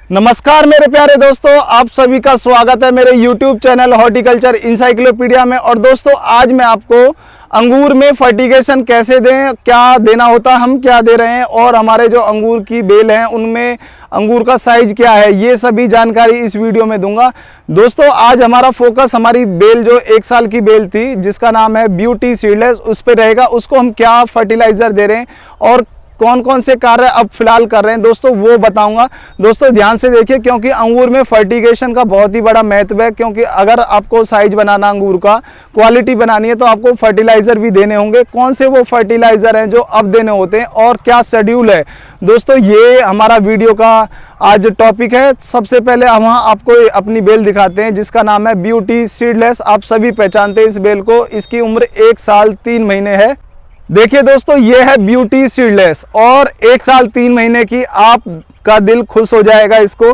नमस्कार मेरे प्यारे दोस्तों, आप सभी का स्वागत है मेरे YouTube चैनल हॉर्टिकल्चर इंसाइक्लोपीडिया में। और दोस्तों आज मैं आपको अंगूर में फर्टिगेशन कैसे दें, क्या देना होता है, हम क्या दे रहे हैं और हमारे जो अंगूर की बेल हैं उनमें अंगूर का साइज क्या है, ये सभी जानकारी इस वीडियो में दूंगा। दोस्तों आज हमारा फोकस हमारी बेल जो 1 साल की बेल थी जिसका नाम है ब्यूटी सीडलेस, उस पर रहेगा। उसको हम क्या फर्टिलाइजर दे रहे हैं और कौन कौन से कार्य अब फिलहाल कर रहे हैं दोस्तों वो बताऊंगा। दोस्तों ध्यान से देखिए क्योंकि अंगूर में फर्टिगेशन का बहुत ही बड़ा महत्व है, क्योंकि अगर आपको साइज बनाना अंगूर का क्वालिटी बनानी है तो आपको फर्टिलाइजर भी देने होंगे। कौन से वो फर्टिलाइजर हैं जो अब देने होते हैं और क्या शेड्यूल है दोस्तों, ये हमारा वीडियो का आज टॉपिक है। सबसे पहले हम आपको अपनी बेल दिखाते हैं जिसका नाम है ब्यूटी सीडलेस। आप सभी पहचानते हैं इस बेल को, इसकी उम्र 1 साल 3 महीने है। देखिए दोस्तों ये है ब्यूटी सीडलेस और 1 साल 3 महीने की, आपका दिल खुश हो जाएगा। इसको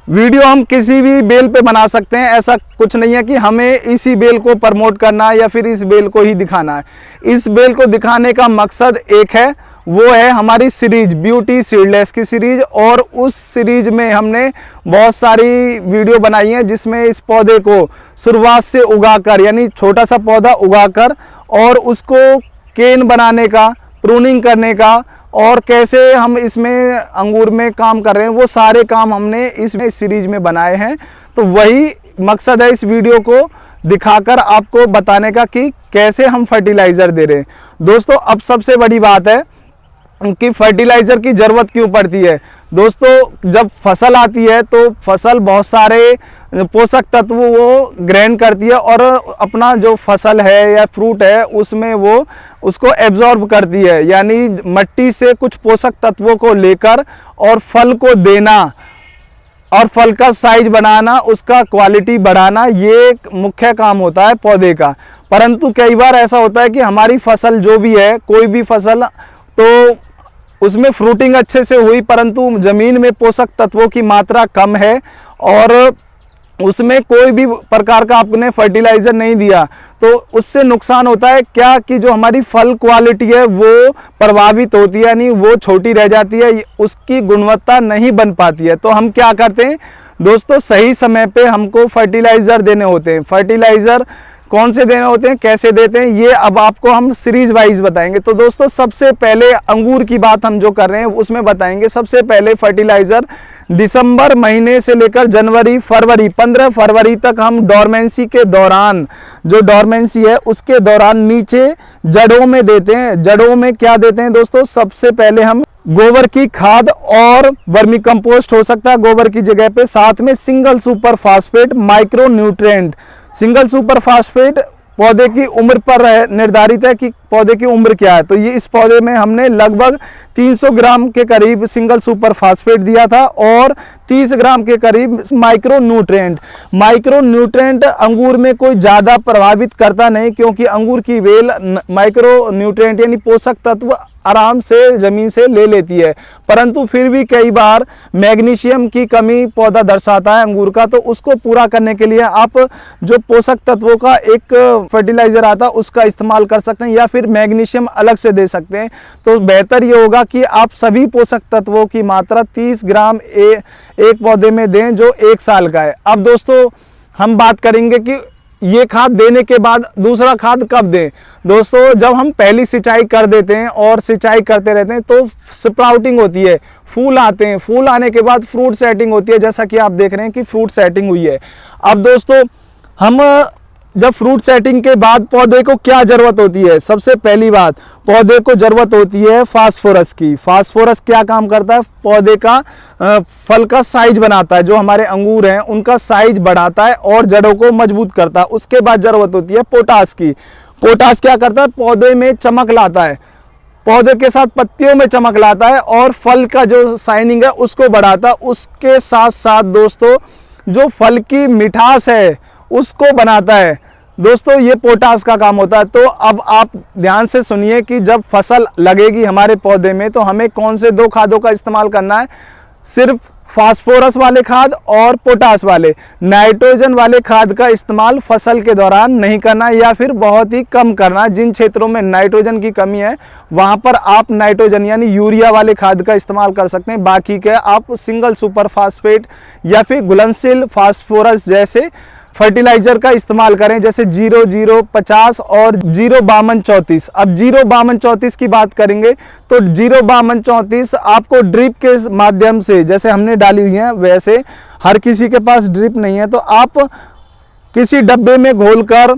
वीडियो हम किसी भी बेल पे बना सकते हैं, ऐसा कुछ नहीं है कि हमें इसी बेल को प्रमोट करना है या फिर इस बेल को ही दिखाना है। इस बेल को दिखाने का मकसद एक है, वो है हमारी सीरीज ब्यूटी सीडलेस की सीरीज। और उस सीरीज में हमने बहुत सारी वीडियो बनाई है जिसमें इस पौधे को शुरुआत से उगाकर, यानी छोटा सा पौधा उगाकर और उसको केन बनाने का, प्रूनिंग करने का और कैसे हम इसमें अंगूर में काम कर रहे हैं, वो सारे काम हमने इस सीरीज में बनाए हैं। तो वही मकसद है इस वीडियो को दिखाकर आपको बताने का कि कैसे हम फर्टिलाइज़र दे रहे हैं। दोस्तों अब सबसे बड़ी बात है कि फर्टिलाइज़र की ज़रूरत क्यों पड़ती है। दोस्तों जब फसल आती है तो फसल बहुत सारे पोषक तत्व वो ग्रहण करती है और अपना जो फसल है या फ्रूट है उसमें वो उसको एब्जॉर्ब करती है, यानी मिट्टी से कुछ पोषक तत्वों को लेकर और फल को देना और फल का साइज बनाना, उसका क्वालिटी बढ़ाना, ये एक मुख्य काम होता है पौधे का। परंतु कई बार ऐसा होता है कि हमारी फसल जो भी है, कोई भी फसल, तो उसमें फ्रूटिंग अच्छे से हुई परंतु ज़मीन में पोषक तत्वों की मात्रा कम है और उसमें कोई भी प्रकार का आपने फर्टिलाइज़र नहीं दिया, तो उससे नुकसान होता है क्या कि जो हमारी फल क्वालिटी है वो प्रभावित होती है, यानी वो छोटी रह जाती है, उसकी गुणवत्ता नहीं बन पाती है। तो हम क्या करते हैं दोस्तों, सही समय पे हमको फर्टिलाइज़र देने होते हैं। फर्टिलाइज़र कौन से देने होते हैं, कैसे देते हैं, ये अब आपको हम सीरीज वाइज बताएंगे। तो दोस्तों सबसे पहले अंगूर की बात हम जो कर रहे हैं उसमें बताएंगे। सबसे पहले फर्टिलाइज़र दिसंबर महीने से लेकर जनवरी फरवरी 15 फरवरी तक हम डोरमेंसी के दौरान, जो डोरमेंसी है उसके दौरान नीचे जड़ों में देते हैं। जड़ों में क्या देते हैं दोस्तों, सबसे पहले हम गोबर की खाद और वर्मी कंपोस्ट हो सकता है गोबर की जगह पे, साथ में single super phosphate micro nutrient. Single super phosphate पौधे की उम्र पर निर्धारित है कि पौधे की उम्र क्या है, तो ये इस पौधे में हमने लगभग 300 ग्राम के करीब सिंगल सुपर फास्फेट दिया था और 30 ग्राम के करीब माइक्रो न्यूट्रिएंट। माइक्रो न्यूट्रिएंट अंगूर में कोई ज़्यादा प्रभावित करता नहीं, क्योंकि अंगूर की बेल माइक्रो न्यूट्रिएंट यानी पोषक तत्व आराम से ज़मीन से ले लेती है। परंतु फिर भी कई बार मैग्नीशियम की कमी पौधा दर्शाता है अंगूर का, तो उसको पूरा करने के लिए आप जो पोषक तत्वों का एक फर्टिलाइज़र आता है उसका इस्तेमाल कर सकते हैं या फिर मैग्नीशियम अलग से दे सकते हैं। तो बेहतर ये होगा कि आप सभी पोषक तत्वों की मात्रा 30 ग्राम एक पौधे में दें जो 1 साल का है। अब दोस्तों हम बात करेंगे कि ये खाद देने के बाद दूसरा खाद कब दें। दोस्तों जब हम पहली सिंचाई कर देते हैं और सिंचाई करते रहते हैं तो स्प्राउटिंग होती है, फूल आते हैं, फूल आने के बाद फ्रूट सेटिंग होती है, जैसा कि आप देख रहे हैं कि फ्रूट सेटिंग हुई है। अब दोस्तों हम जब फ्रूट सेटिंग के बाद पौधे को क्या ज़रूरत होती है, सबसे पहली बात पौधे को ज़रूरत होती है फास्फोरस की। फास्फोरस क्या काम करता है, पौधे का फल का साइज बनाता है, जो हमारे अंगूर हैं उनका साइज बढ़ाता है और जड़ों को मजबूत करता है। उसके बाद ज़रूरत होती है पोटास की। पोटास क्या करता है, पौधे में चमक लाता है, पौधे के साथ पत्तियों में चमक लाता है और फल का जो शाइनिंग है उसको बढ़ाता है। उसके साथ साथ दोस्तों जो फल की मिठास है उसको बनाता है। दोस्तों ये पोटास का काम होता है। तो अब आप ध्यान से सुनिए कि जब फसल लगेगी हमारे पौधे में तो हमें कौन से 2 खादों का इस्तेमाल करना है। सिर्फ फास्फोरस वाले खाद और पोटास वाले, नाइट्रोजन वाले खाद का इस्तेमाल फसल के दौरान नहीं करना या फिर बहुत ही कम करना। जिन क्षेत्रों में नाइट्रोजन की कमी है वहां पर आप नाइट्रोजन यानी यूरिया वाले खाद का इस्तेमाल कर सकते हैं। बाकी के आप सिंगल सुपर फास्फेट या फिर घुलनशील फास्फोरस जैसे फर्टिलाइजर का इस्तेमाल करें, जैसे 0050 और 05234। अब 05234 की बात करेंगे तो 05234 आपको ड्रिप के माध्यम से, जैसे हमने डाली हुई है वैसे, हर किसी के पास ड्रिप नहीं है तो आप किसी डब्बे में घोलकर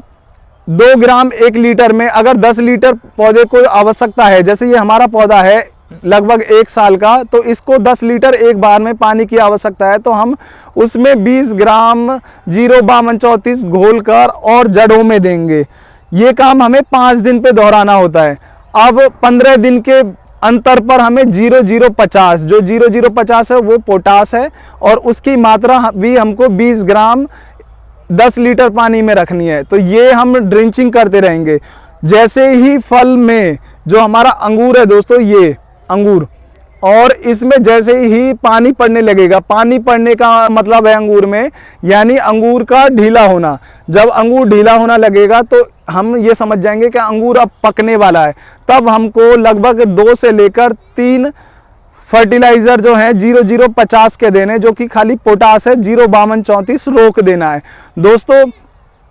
2 ग्राम 1 लीटर में, अगर 10 लीटर पौधे को आवश्यकता है, जैसे ये हमारा पौधा है लगभग 1 साल का, तो इसको 10 लीटर एक बार में पानी की आवश्यकता है, तो हम उसमें 20 ग्राम 05234 घोलकर और जड़ों में देंगे। ये काम हमें 5 दिन पे दोहराना होता है। अब 15 दिन के अंतर पर हमें 0050, जो 0050 है वो पोटास है और उसकी मात्रा भी हमको 20 ग्राम 10 लीटर पानी में रखनी है। तो ये हम ड्रिंचिंग करते रहेंगे। जैसे ही फल में, जो हमारा अंगूर है दोस्तों, ये अंगूर, और इसमें जैसे ही पानी पड़ने लगेगा, पानी पड़ने का मतलब है अंगूर में यानी अंगूर का ढीला होना। जब अंगूर ढीला होना लगेगा तो हम ये समझ जाएंगे कि अंगूर अब पकने वाला है। तब हमको लगभग 2 से लेकर 3 फर्टिलाइजर जो है 0050 के देने, जो कि खाली पोटास है, 05234 रोक देना है। दोस्तों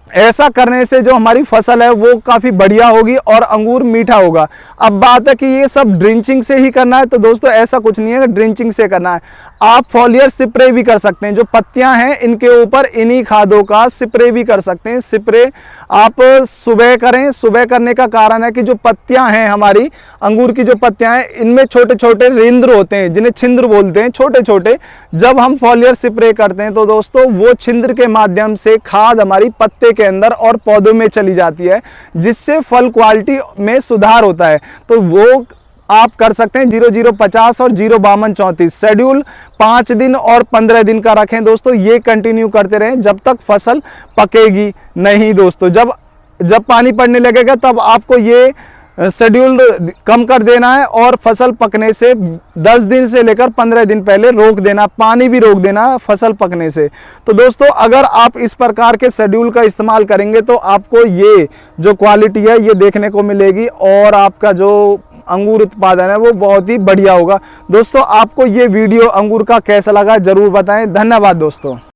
ऐसा करने से जो हमारी फसल है वो काफ़ी बढ़िया होगी और अंगूर मीठा होगा। अब बात है कि ये सब ड्रिंचिंग से ही करना है, तो दोस्तों ऐसा कुछ नहीं है कि ड्रिंचिंग से करना है। आप फॉलियर स्प्रे भी कर सकते हैं, जो पत्तियां हैं इनके ऊपर इन्हीं खादों का स्प्रे भी कर सकते हैं। स्प्रे आप सुबह करें। सुबह करने का कारण है कि जो पत्तियां हैं हमारी अंगूर की, जो पत्तियां हैं इनमें छोटे छोटे रेंद्र होते हैं, जिन्हें छिंद्र बोलते हैं, छोटे छोटे। जब हम फॉलियर स्प्रे करते हैं तो दोस्तों वो छिंद्र के माध्यम से खाद हमारी पत्ते के अंदर और पौधों में चली जाती है, जिससे फल क्वालिटी में सुधार होता है। तो वो आप कर सकते हैं 0050 और 05234। शेड्यूल 5 दिन और 15 दिन का रखें दोस्तों। ये कंटिन्यू करते रहें जब तक फसल पकेगी नहीं दोस्तों। जब पानी पड़ने लगेगा तब आपको ये शेड्यूल कम कर देना है और फसल पकने से 10 दिन से लेकर 15 दिन पहले रोक देना, पानी भी रोक देना फसल पकने से। तो दोस्तों अगर आप इस प्रकार के शेड्यूल का इस्तेमाल करेंगे तो आपको ये जो क्वालिटी है ये देखने को मिलेगी और आपका जो अंगूर उत्पादन है वो बहुत ही बढ़िया होगा। दोस्तों आपको ये वीडियो अंगूर का कैसा लगा जरूर बताएं। धन्यवाद दोस्तों।